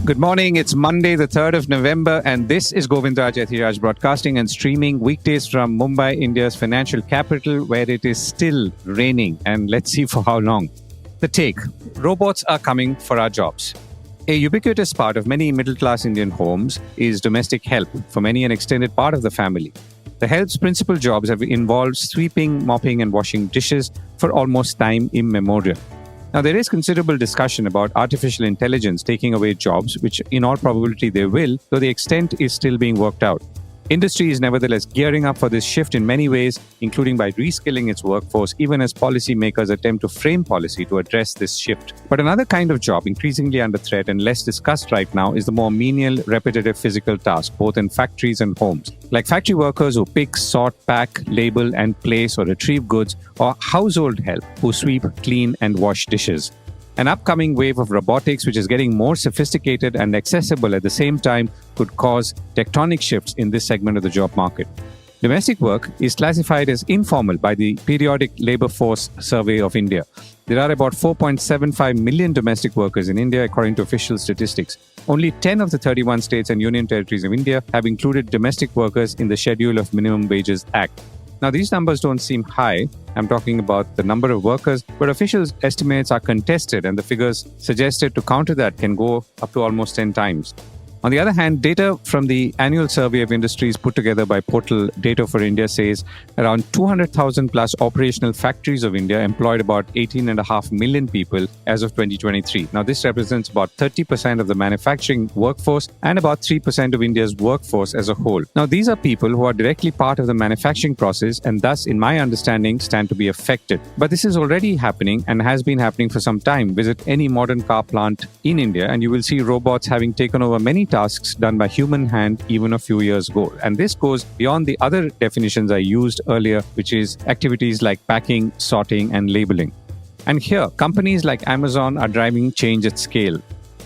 Good morning. It's Monday, the 3rd of November, and this is Govindraj Ethiraj broadcasting and streaming weekdays from Mumbai, India's financial capital, where it is still raining. And let's see for how long. The take: robots are coming for our jobs. A ubiquitous part of many middle-class Indian homes is domestic help, for many an extended part of the family. The help's principal jobs have involved sweeping, mopping, and washing dishes for almost time immemorial. Now, there is considerable discussion about artificial intelligence taking away jobs, which in all probability they will, though the extent is still being worked out. Industry is nevertheless gearing up for this shift in many ways, including by reskilling its workforce, even as policymakers attempt to frame policy to address this shift. But another kind of job increasingly under threat and less discussed right now is the more menial, repetitive physical task, both in factories and homes, like factory workers who pick, sort, pack, label, and place or retrieve goods, or household help who sweep, clean, and wash dishes. An upcoming wave of robotics, which is getting more sophisticated and accessible at the same time, could cause tectonic shifts in this segment of the job market. Domestic work is classified as informal by the Periodic Labour Force Survey of India. There are about 4.75 million domestic workers in India, according to official statistics. Only 10 of the 31 states and union territories of India have included domestic workers in the Schedule of Minimum Wages Act. Now, these numbers don't seem high. I'm talking about the number of workers, but officials' estimates are contested, and the figures suggested to counter that can go up to almost 10 times. On the other hand, data from the annual survey of industries put together by portal Data for India says around 200,000 plus operational factories of India employed about 18.5 million people as of 2023. Now, this represents about 30% of the manufacturing workforce and about 3% of India's workforce as a whole. Now, these are people who are directly part of the manufacturing process and thus, in my understanding, stand to be affected. But this is already happening and has been happening for some time. Visit any modern car plant in India and you will see robots having taken over many tasks done by human hand even a few years ago. And this goes beyond the other definitions I used earlier, which is activities like packing, sorting, and labeling. And here, companies like Amazon are driving change at scale.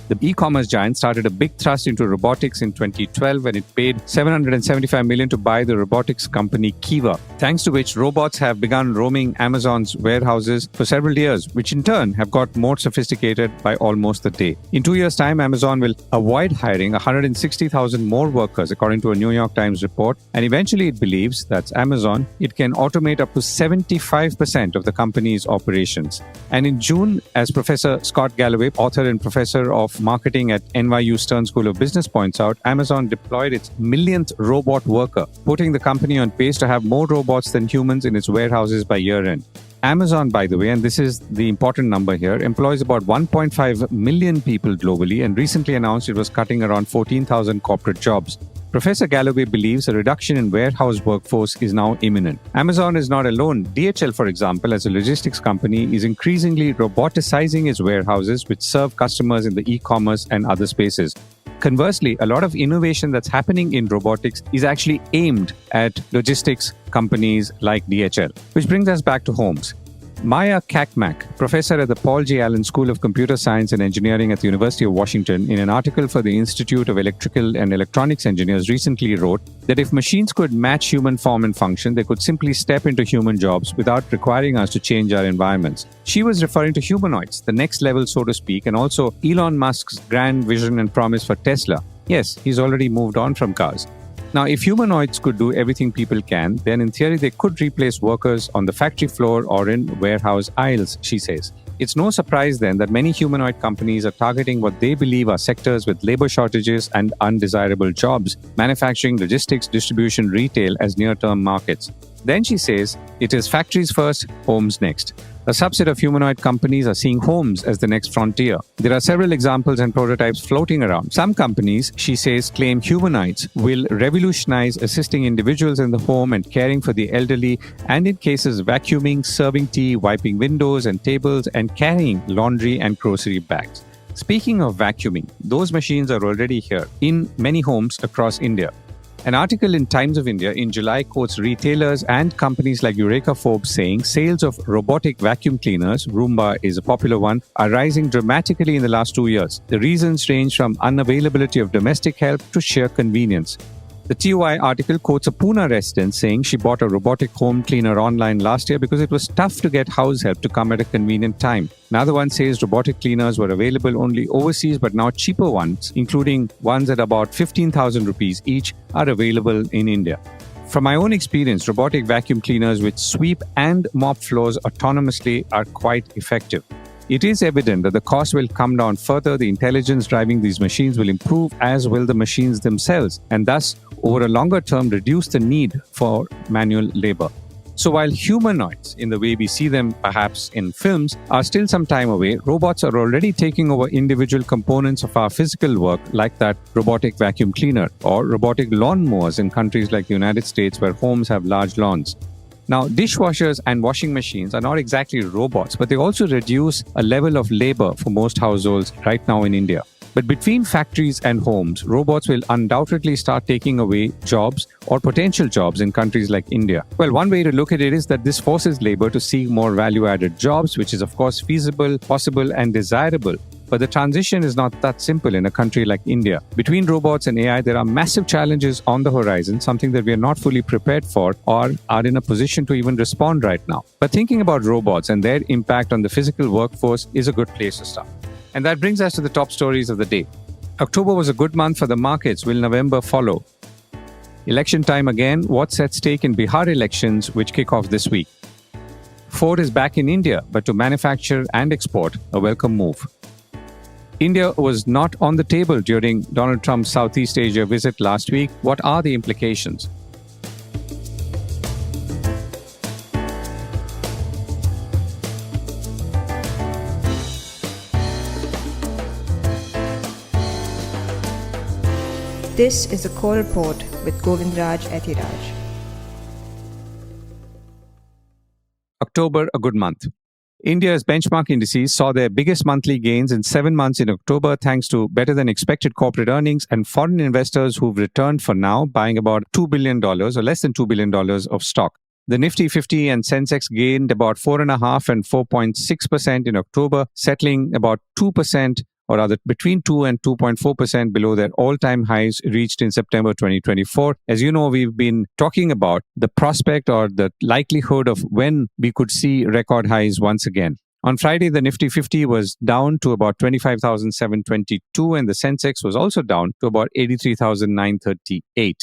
The e-commerce giant started a big thrust into robotics in 2012 when it paid $775 million to buy the robotics company Kiva, thanks to which robots have begun roaming Amazon's warehouses for several years, which in turn have got more sophisticated by almost the day. In 2 years' time, Amazon will avoid hiring 160,000 more workers, according to a New York Times report, and eventually it believes, that's Amazon, it can automate up to 75% of the company's operations. And in June, as Professor Scott Galloway, author and professor of marketing at NYU Stern School of Business, points out, Amazon deployed its millionth robot worker, putting the company on pace to have more robots than humans in its warehouses by year-end. Amazon, by the way, and this is the important number here, employs about 1.5 million people globally and recently announced it was cutting around 14,000 corporate jobs. Professor Galloway believes a reduction in warehouse workforce is now imminent. Amazon is not alone. DHL, for example, as a logistics company, is increasingly roboticizing its warehouses, which serve customers in the e-commerce and other spaces. Conversely, a lot of innovation that's happening in robotics is actually aimed at logistics companies like DHL, which brings us back to homes. Maya Kakmak, professor at the Paul G. Allen School of Computer Science and Engineering at the University of Washington, in an article for the Institute of Electrical and Electronics Engineers recently wrote that if machines could match human form and function, they could simply step into human jobs without requiring us to change our environments. She was referring to humanoids, the next level, so to speak, and also Elon Musk's grand vision and promise for Tesla. Yes, he's already moved on from cars. Now, if humanoids could do everything people can, then in theory they could replace workers on the factory floor or in warehouse aisles, she says. It's no surprise then that many humanoid companies are targeting what they believe are sectors with labor shortages and undesirable jobs, manufacturing, logistics, distribution, retail as near-term markets. Then she says, it is factories first, homes next. A subset of humanoid companies are seeing homes as the next frontier. There are several examples and prototypes floating around. Some companies, she says, claim humanoids will revolutionize assisting individuals in the home and caring for the elderly, and in cases vacuuming, serving tea, wiping windows and tables, and carrying laundry and grocery bags. Speaking of vacuuming, those machines are already here in many homes across India. An article in Times of India in July quotes retailers and companies like Eureka Forbes saying sales of robotic vacuum cleaners, Roomba is a popular one, are rising dramatically in the last 2 years. The reasons range from unavailability of domestic help to sheer convenience. The TOI article quotes a Pune resident saying she bought a robotic home cleaner online last year because it was tough to get house help to come at a convenient time. Another one says robotic cleaners were available only overseas, but now cheaper ones, including ones at about 15,000 rupees each, are available in India. From my own experience, robotic vacuum cleaners which sweep and mop floors autonomously are quite effective. It is evident that the cost will come down further. The intelligence driving these machines will improve, as will the machines themselves, and thus, over a longer term, reduce the need for manual labor. So while humanoids, in the way we see them perhaps in films, are still some time away, robots are already taking over individual components of our physical work, like that robotic vacuum cleaner or robotic lawn mowers in countries like the United States where homes have large lawns. Now, dishwashers and washing machines are not exactly robots, but they also reduce a level of labor for most households right now in India. But between factories and homes, robots will undoubtedly start taking away jobs or potential jobs in countries like India. Well, one way to look at it is that this forces labor to seek more value-added jobs, which is of course feasible, possible, and desirable. But the transition is not that simple in a country like India. Between robots and AI, there are massive challenges on the horizon, something that we are not fully prepared for or are in a position to even respond right now. But thinking about robots and their impact on the physical workforce is a good place to start. And that brings us to the top stories of the day. October was a good month for the markets. Will November follow? Election time again. What's at stake in Bihar elections, which kick off this week? Ford is back in India, but to manufacture and export, a welcome move. India was not on the table during Donald Trump's Southeast Asia visit last week. What are the implications? This is the Core Report with Govindraj Ethiraj. October, a good month. India's benchmark indices saw their biggest monthly gains in 7 months in October thanks to better than expected corporate earnings and foreign investors who've returned for now, buying about $2 billion or less than $2 billion of stock. The Nifty 50 and Sensex gained about 4.5% and 4.6% in October, settling about 2%, or rather between 2 and 2.4% below their all-time highs reached in September 2024. As you know, we've been talking about the prospect or the likelihood of when we could see record highs once again. On Friday, the Nifty 50 was down to about 25,722 and the Sensex was also down to about 83,938.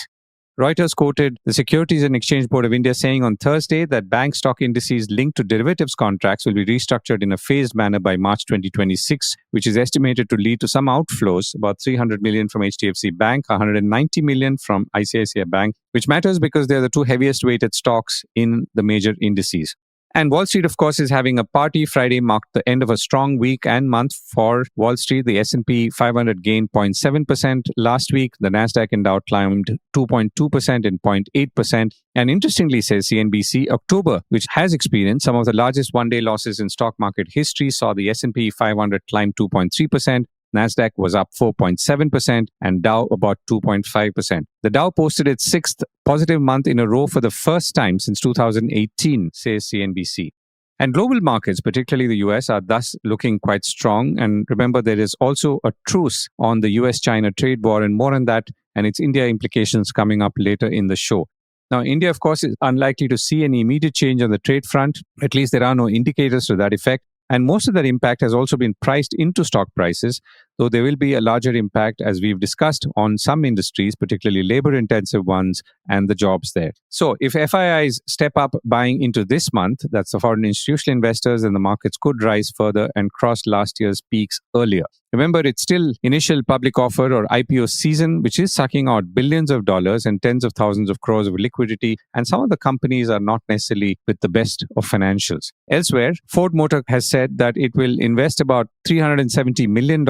Reuters quoted the Securities and Exchange Board of India saying on Thursday that bank stock indices linked to derivatives contracts will be restructured in a phased manner by March 2026, which is estimated to lead to some outflows, about 300 million from HDFC Bank, 190 million from ICICI Bank, which matters because they're the two heaviest weighted stocks in the major indices. And Wall Street, of course, is having a party. Friday marked the end of a strong week and month for Wall Street. The S&P 500 gained 0.7% last week. The Nasdaq and Dow climbed 2.2% and 0.8%. And interestingly, says CNBC, October, which has experienced some of the largest one-day losses in stock market history, saw the S&P 500 climb 2.3%. Nasdaq was up 4.7% and Dow about 2.5%. The Dow posted its sixth positive month in a row for the first time since 2018, says CNBC. And global markets, particularly the US, are thus looking quite strong. And remember, there is also a truce on the US-China trade war, and more on that and its India implications coming up later in the show. Now, India, of course, is unlikely to see any immediate change on the trade front. At least there are no indicators to that effect. And most of that impact has also been priced into stock prices, though there will be a larger impact, as we've discussed, on some industries, particularly labor-intensive ones, and the jobs there. So if FIIs step up buying into this month, that's the foreign institutional investors, and the markets could rise further and cross last year's peaks earlier. Remember, it's still initial public offer or IPO season, which is sucking out billions of dollars and tens of thousands of crores of liquidity, and some of the companies are not necessarily with the best of financials. Elsewhere, Ford Motor has said that it will invest about $370 million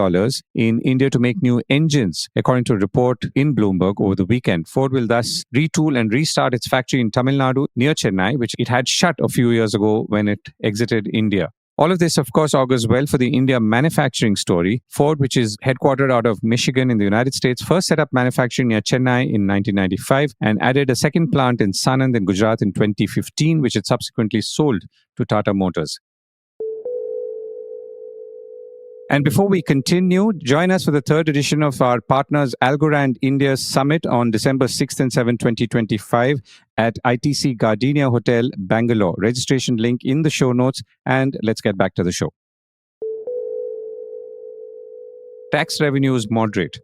in India to make new engines, according to a report in Bloomberg over the weekend. Ford will thus retool and restart its factory in Tamil Nadu near Chennai, which it had shut a few years ago when it exited India. All of this, of course, augurs well for the India manufacturing story. Ford, which is headquartered out of Michigan in the United States, first set up manufacturing near Chennai in 1995 and added a second plant in Sanand in Gujarat in 2015, which it subsequently sold to Tata Motors. And before we continue, join us for the third edition of our partners Algorand India Summit on December 6th and 7th, 2025 at ITC Gardenia Hotel, Bangalore. Registration link in the show notes. And let's get back to the show. Tax revenues moderate.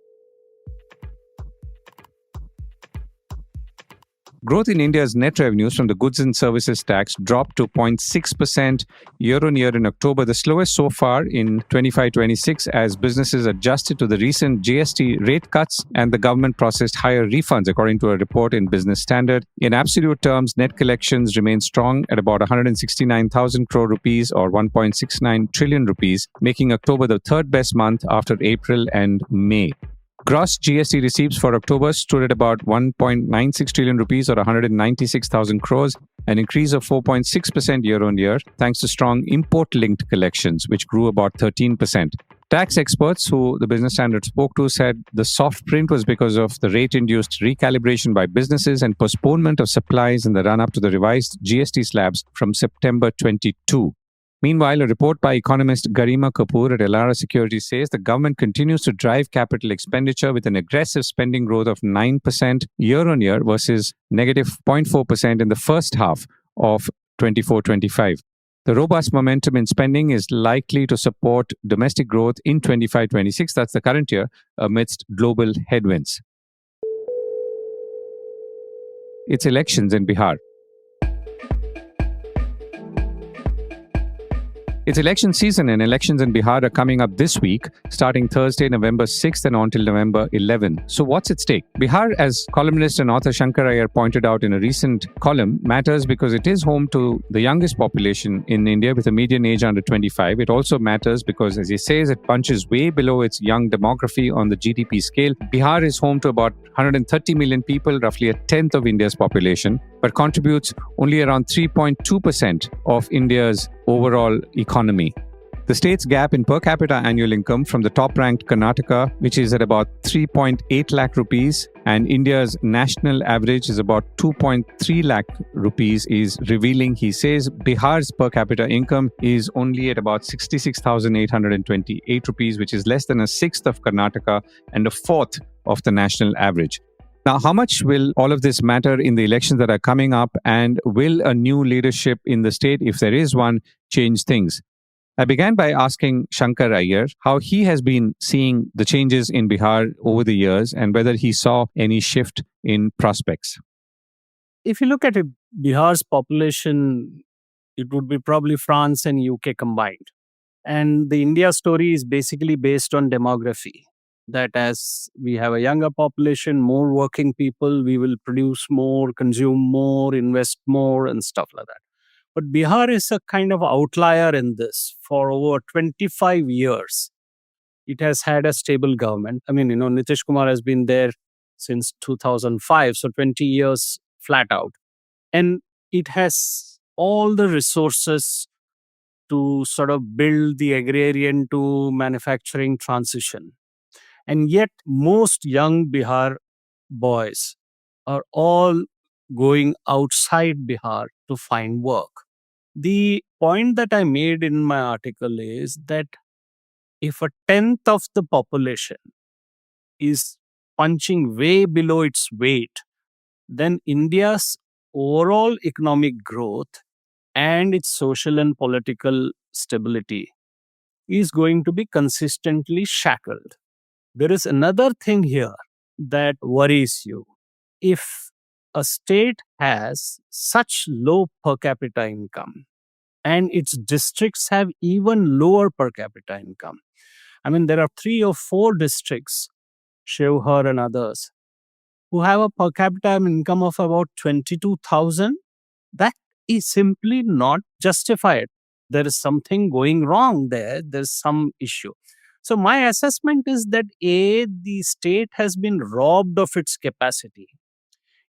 Growth in India's net revenues from the goods and services tax dropped to 0.6% year on year in October, the slowest so far in 25-26 as businesses adjusted to the recent GST rate cuts and the government processed higher refunds, according to a report in Business Standard. In absolute terms, net collections remain strong at about 169,000 crore rupees or 1.69 trillion rupees, making October the third best month after April and May. Gross GST receipts for October stood at about 1.96 trillion rupees or 196,000 crores, an increase of 4.6% year on year, thanks to strong import-linked collections, which grew about 13%. Tax experts who the Business Standard spoke to said the soft print was because of the rate-induced recalibration by businesses and postponement of supplies in the run-up to the revised GST slabs from September 22. Meanwhile, a report by economist Garima Kapoor at Elara Securities says the government continues to drive capital expenditure with an aggressive spending growth of 9% year on year versus negative 0.4% in the first half of 24-25. The robust momentum in spending is likely to support domestic growth in 25-26, that's the current year, amidst global headwinds. It's elections in Bihar. It's election season and elections in Bihar are coming up this week, starting Thursday, November 6th and on till November 11th. So what's at stake? Bihar, as columnist and author Shankkar Aiyar pointed out in a recent column, matters because it is home to the youngest population in India with a median age under 25. It also matters because, as he says, it punches way below its young demography on the GDP scale. Bihar is home to about 130 million people, roughly a tenth of India's population, but contributes only around 3.2% of India's overall economy. The state's gap in per capita annual income from the top-ranked Karnataka, which is at about 3.8 lakh rupees, and India's national average is about 2.3 lakh rupees, is revealing. He says Bihar's per capita income is only at about 66,828 rupees, which is less than a sixth of Karnataka and a fourth of the national average. Now, how much will all of this matter in the elections that are coming up, and will a new leadership in the state, if there is one, change things? I began by asking Shankkar Aiyar how he has been seeing the changes in Bihar over the years and whether he saw any shift in prospects. If you look at it, Bihar's population, it would be probably France and UK combined. And the India story is basically based on demography. That as we have a younger population, more working people, we will produce more, consume more, invest more, and stuff like that. But Bihar is a kind of outlier in this. For over 25 years, it has had a stable government. I mean, Nitish Kumar has been there since 2005, so 20 years flat out. And it has all the resources to sort of build the agrarian to manufacturing transition. And yet, most young Bihar boys are all going outside Bihar to find work. The point that I made in my article is that if a tenth of the population is punching way below its weight, then India's overall economic growth and its social and political stability is going to be consistently shackled. There is another thing here that worries you. If a state has such low per capita income and its districts have even lower per capita income, I mean, there are 3 or 4 districts, Shivhar and others, who have a per capita income of about 22,000, that is simply not justified. There is something going wrong there. There's some issue. So my assessment is that the state has been robbed of its capacity.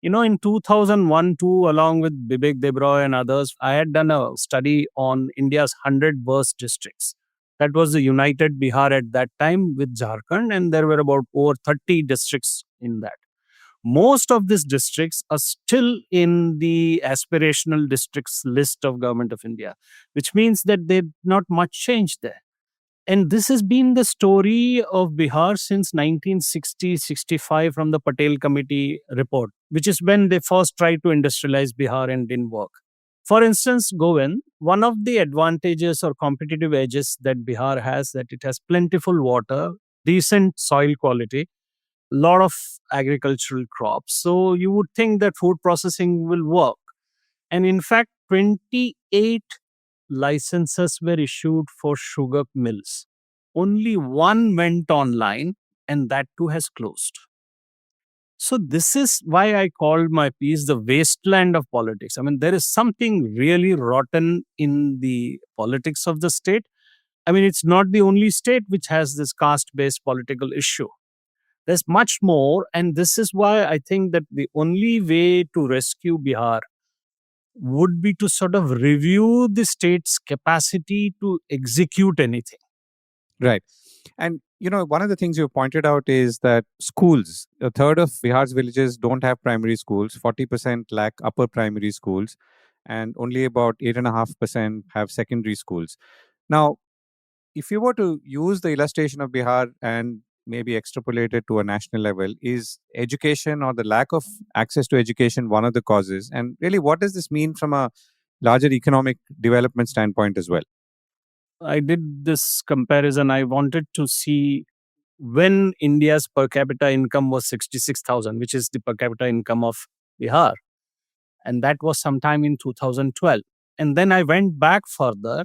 In 2001-2, along with Bibek Debroy and others, I had done a study on India's 100 worst districts. That was the United Bihar at that time with Jharkhand, and there were about over 30 districts in that. Most of these districts are still in the aspirational districts list of Government of India, which means that there's not much change there. And this has been the story of Bihar since 1960-65 from the Patel Committee report, which is when they first tried to industrialize Bihar and didn't work. For instance, Govind, one of the advantages or competitive edges that Bihar has that it has plentiful water, decent soil quality, lot of agricultural crops. So you would think that food processing will work. And in fact, 28 licenses were issued for sugar mills. Only one went online, and that too has closed. So, this is why I called my piece the wasteland of politics. I mean, there is something really rotten in the politics of the state. I mean, it's not the only state which has this caste based political issue. There's much more, and this is why I think that the only way to rescue Bihar would be to sort of review the state's capacity to execute anything. Right. And, one of the things you pointed out is that schools, a third of Bihar's villages don't have primary schools, 40% lack upper primary schools, and only about 8.5% have secondary schools. Now, if you were to use the illustration of Bihar and maybe extrapolate it to a national level, is education or the lack of access to education one of the causes? And really, what does this mean from a larger economic development standpoint as well? I did this comparison. I wanted to see when India's per capita income was 66,000, which is the per capita income of Bihar. And that was sometime in 2012. And then I went back further.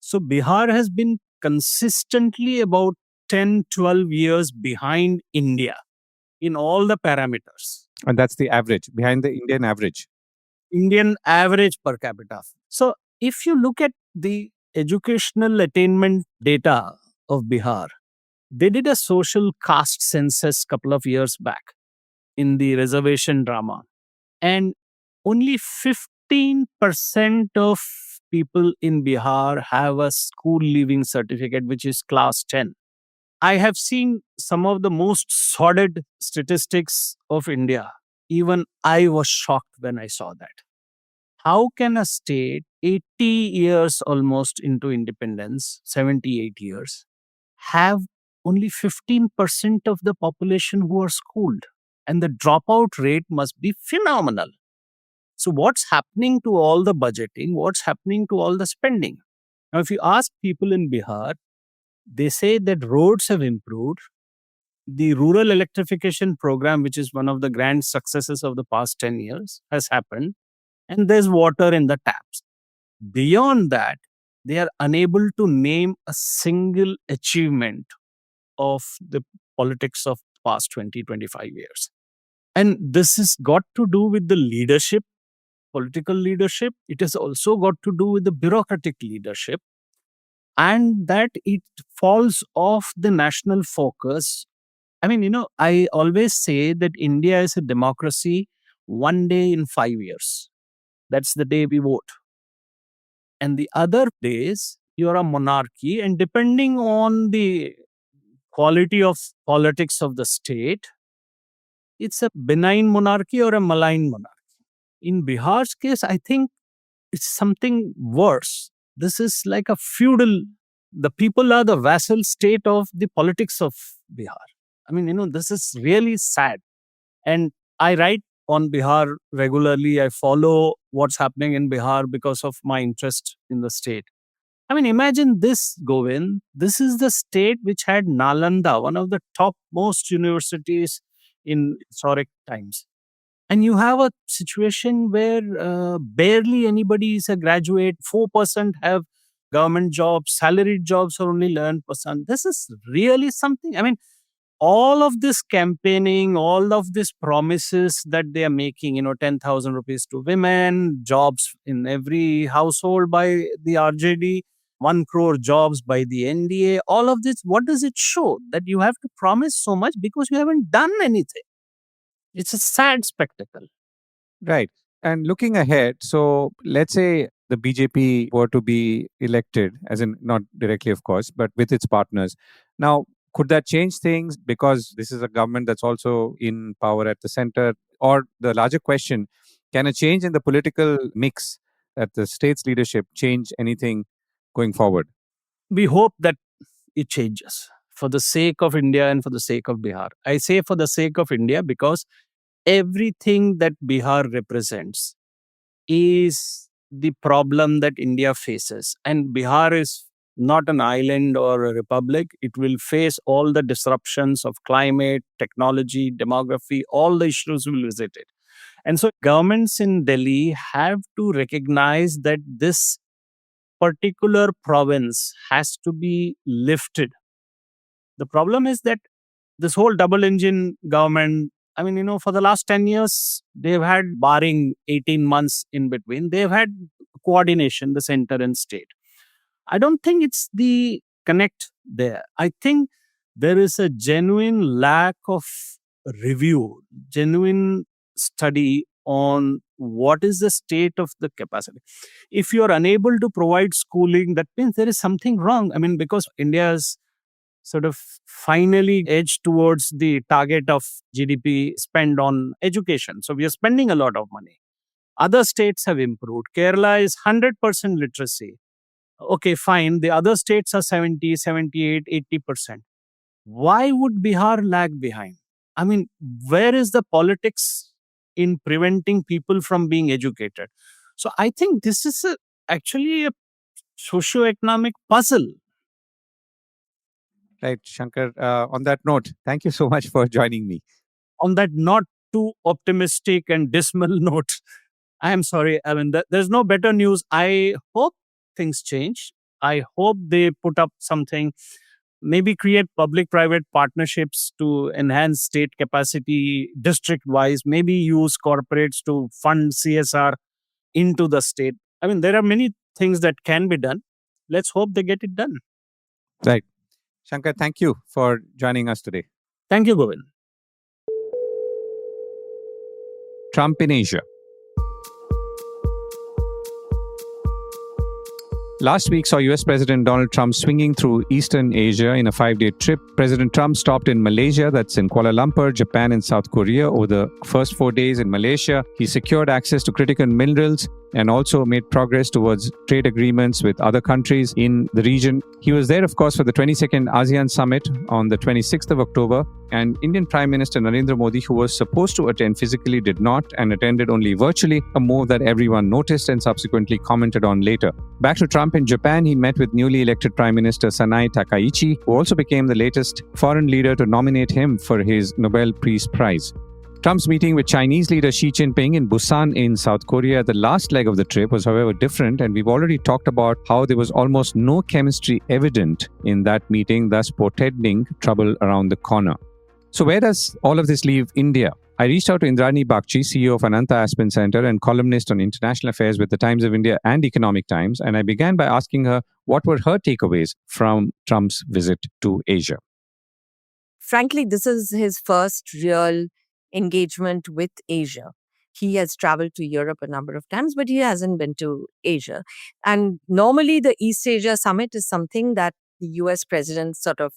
So Bihar has been consistently about 10, 12 years behind India in all the parameters. And that's the average, behind the Indian average. Indian average per capita. So if you look at the educational attainment data of Bihar, they did a social caste census couple of years back in the reservation drama. And only 15% of people in Bihar have a school leaving certificate, which is class 10. I have seen some of the most sordid statistics of India. Even I was shocked when I saw that. How can a state 80 years almost into independence, 78 years, have only 15% of the population who are schooled? And the dropout rate must be phenomenal. So, what's happening to all the budgeting? What's happening to all the spending? Now, if you ask people in Bihar, they say that roads have improved. The rural electrification program, which is one of the grand successes of the past 10 years, has happened, and there's water in the taps. Beyond that, they are unable to name a single achievement of the politics of past 20, 25 years. And this has got to do with the leadership, political leadership. It has also got to do with the bureaucratic leadership, and that it falls off the national focus. I mean, I always say that India is a democracy one day in 5 years. That's the day we vote. And the other days, you're a monarchy. And depending on the quality of politics of the state, it's a benign monarchy or a malign monarchy. In Bihar's case, I think it's something worse. This is like a feudal, the people are the vassal state of the politics of Bihar. I mean, this is really sad. And I write on Bihar regularly. I follow what's happening in Bihar because of my interest in the state. I mean, imagine this, Govind. This is the state which had Nalanda, one of the top most universities in historic times. And you have a situation where barely anybody is a graduate, 4% have government jobs, salaried jobs are only 11%. This is really something. I mean, all of this campaigning, all of these promises that they are making, 10,000 rupees to women, jobs in every household by the RJD, 1 crore jobs by the NDA, all of this, what does it show? That you have to promise so much because you haven't done anything. It's a sad spectacle. Right. And looking ahead, so let's say the BJP were to be elected, as in not directly, of course, but with its partners. Now, could that change things because this is a government that's also in power at the center? Or the larger question, can a change in the political mix at the state's leadership change anything going forward? We hope that it changes for the sake of India and for the sake of Bihar. I say for the sake of India because everything that Bihar represents is the problem that India faces. And Bihar is not an island or a republic. It will face all the disruptions of climate, technology, demography, all the issues will visit it. And so governments in Delhi have to recognize that this particular province has to be lifted. The problem is that this whole double engine government, I mean, for the last 10 years, they've had, barring 18 months in between, they've had coordination, the center and state. I don't think it's the connect there. I think there is a genuine lack of review, genuine study on what is the state of the capacity. If you are unable to provide schooling, that means there is something wrong. I mean, because India's sort of finally edged towards the target of GDP spend on education. So we are spending a lot of money. Other states have improved. Kerala is 100% literacy. Okay, fine. The other states are 70, 78, 80%. Why would Bihar lag behind? I mean, where is the politics in preventing people from being educated? So I think this is actually a socio-economic puzzle. Right, Shankkar. On that note, thank you so much for joining me. On that not too optimistic and dismal note, I am sorry. I mean, there's no better news. I hope things change. I hope they put up something, maybe create public-private partnerships to enhance state capacity district-wise, maybe use corporates to fund CSR into the state. I mean, there are many things that can be done. Let's hope they get it done. Right. Shankkar, thank you for joining us today. Thank you, Govind. Trump in Asia. Last week saw US President Donald Trump swinging through Eastern Asia in a 5-day trip. President Trump stopped in Malaysia, that's in Kuala Lumpur, Japan, and South Korea. Over the first 4 days in Malaysia, he secured access to critical minerals and also made progress towards trade agreements with other countries in the region. He was there, of course, for the 22nd ASEAN Summit on the 26th of October. And Indian Prime Minister Narendra Modi, who was supposed to attend physically, did not and attended only virtually, a move that everyone noticed and subsequently commented on later. Back to Trump in Japan, he met with newly elected Prime Minister Sanai Takaichi, who also became the latest foreign leader to nominate him for his Nobel Peace Prize. Trump's meeting with Chinese leader Xi Jinping in Busan in South Korea, the last leg of the trip, was however different, and we've already talked about how there was almost no chemistry evident in that meeting, thus portending trouble around the corner. So where does all of this leave India? I reached out to Indrani Bagchi, CEO of Ananta Aspen Center and columnist on international affairs with the Times of India and Economic Times, and I began by asking her what were her takeaways from Trump's visit to Asia. Frankly, this is his first real engagement with Asia. He has traveled to Europe a number of times, but he hasn't been to Asia. And normally the East Asia Summit is something that the US presidents sort of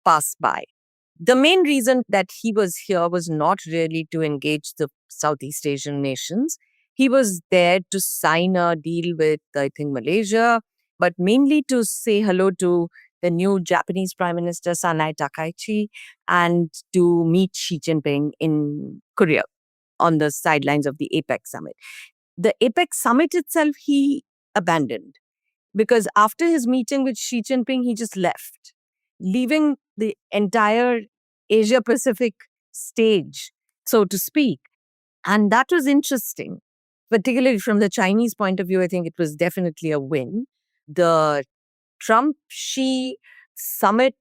pass by. The main reason that he was here was not really to engage the Southeast Asian nations. He was there to sign a deal with, I think, Malaysia, but mainly to say hello to the new Japanese Prime Minister Sanai Takaichi and to meet Xi Jinping in Korea on the sidelines of the APEC summit. The APEC summit itself, he abandoned because after his meeting with Xi Jinping, he just left, leaving the entire Asia Pacific stage, so to speak. And that was interesting, particularly from the Chinese point of view. I think it was definitely a win. The Trump-Xi summit,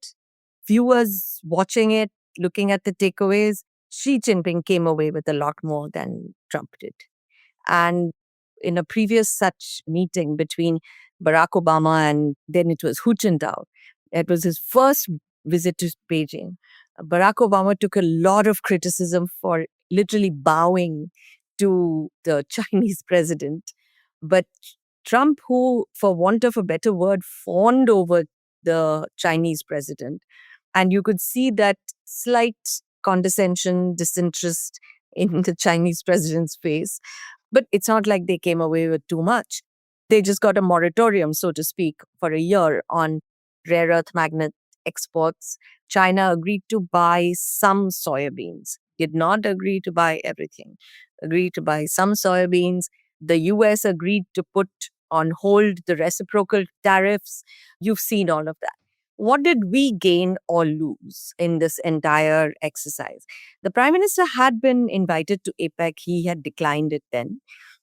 viewers watching it, looking at the takeaways, Xi Jinping came away with a lot more than Trump did. And in a previous such meeting between Barack Obama and then it was Hu Jintao, it was his first visit to Beijing. Barack Obama took a lot of criticism for literally bowing to the Chinese president. But Trump, who, for want of a better word, fawned over the Chinese president. And you could see that slight condescension, disinterest in the Chinese president's face. But it's not like they came away with too much. They just got a moratorium, so to speak, for a year on rare earth magnet exports. China agreed to buy some soybeans, did not agree to buy everything, agreed to buy some soybeans. The US agreed to put on hold the reciprocal tariffs. You've seen all of that. What did we gain or lose in this entire exercise? The Prime Minister had been invited to APEC. He had declined it then.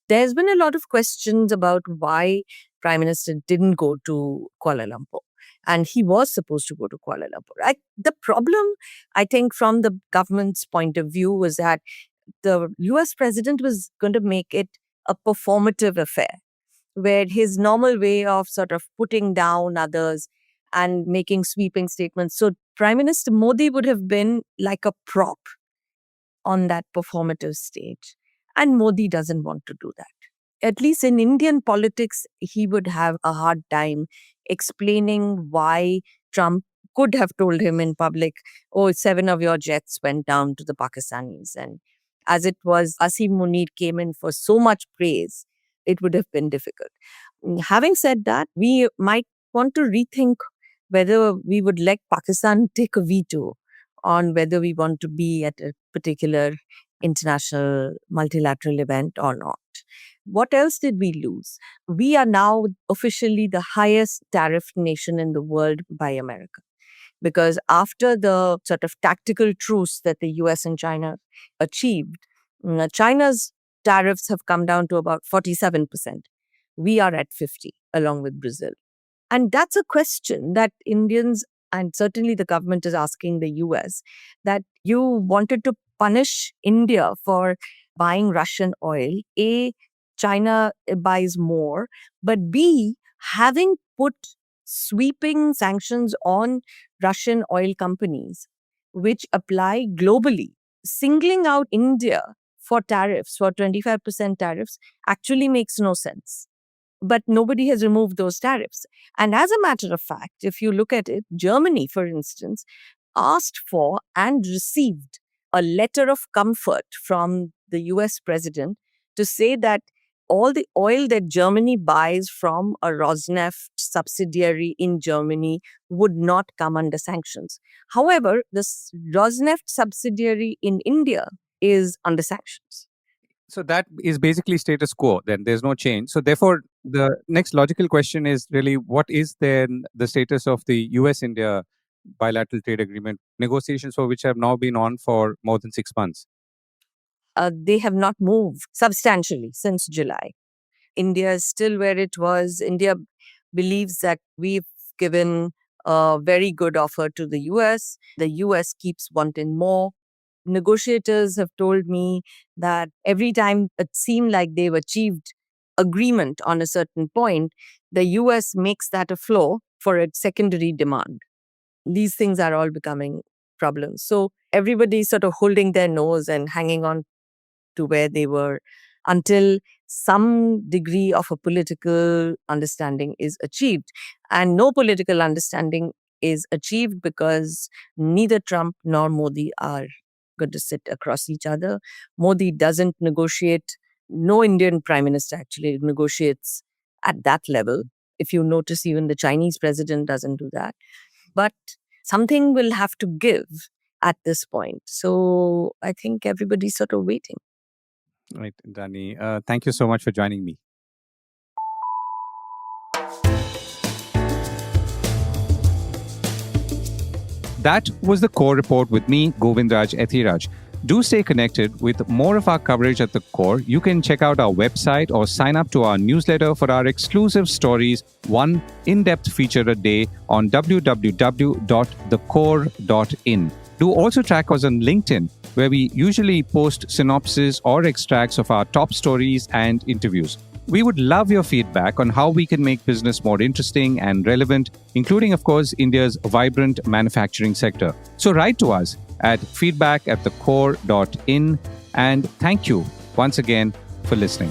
There's been a lot of questions about why Prime Minister didn't go to Kuala Lumpur. And he was supposed to go to Kuala Lumpur. The problem, I think, from the government's point of view was that the US president was going to make it a performative affair, where his normal way of sort of putting down others and making sweeping statements. So Prime Minister Modi would have been like a prop on that performative stage. And Modi doesn't want to do that. At least in Indian politics, he would have a hard time explaining why Trump could have told him in public, oh, 7 of your jets went down to the Pakistanis. And as it was, Asim Munir came in for so much praise, it would have been difficult. Having said that, we might want to rethink whether we would let Pakistan take a veto on whether we want to be at a particular international multilateral event or not. What else did we lose? We are now officially the highest tariff nation in the world by America. Because after the sort of tactical truce that the US and China achieved, China's tariffs have come down to about 47%. We are at 50%, along with Brazil. And that's a question that Indians, and certainly the government is asking the US, that you wanted to punish India for buying Russian oil. A, China buys more, but B, having put sweeping sanctions on Russian oil companies, which apply globally, singling out India for tariffs, for 25% tariffs, actually makes no sense. But nobody has removed those tariffs. And as a matter of fact, if you look at it, Germany, for instance, asked for and received a letter of comfort from the US president to say that all the oil that Germany buys from a Rosneft subsidiary in Germany would not come under sanctions. However, this Rosneft subsidiary in India is under sanctions. So that is basically status quo. Then there's no change. So therefore, the next logical question is really, what is then the status of the US-India bilateral trade agreement negotiations, for which have now been on for more than 6 months? They have not moved substantially since July. India is still where it was. India believes that we've given a very good offer to the US. The US keeps wanting more. Negotiators have told me that every time it seemed like they've achieved agreement on a certain point, the US makes that a floor for its secondary demand. These things are all becoming problems. So everybody's sort of holding their nose and hanging on to where they were until some degree of a political understanding is achieved. And no political understanding is achieved because neither Trump nor Modi are going to sit across each other. Modi doesn't negotiate. No Indian prime minister actually negotiates at that level. If you notice, even the Chinese president doesn't do that. But something will have to give at this point. So I think everybody's sort of waiting. Right, Indrani. Thank you so much for joining me. That was the Core Report with me, Govindraj Ethiraj. Do stay connected with more of our coverage at the Core. You can check out our website or sign up to our newsletter for our exclusive stories, one in-depth feature a day on www.thecore.in. Do also track us on LinkedIn, where we usually post synopses or extracts of our top stories and interviews. We would love your feedback on how we can make business more interesting and relevant, including, of course, India's vibrant manufacturing sector. So write to us at feedback@thecore.in, and thank you once again for listening.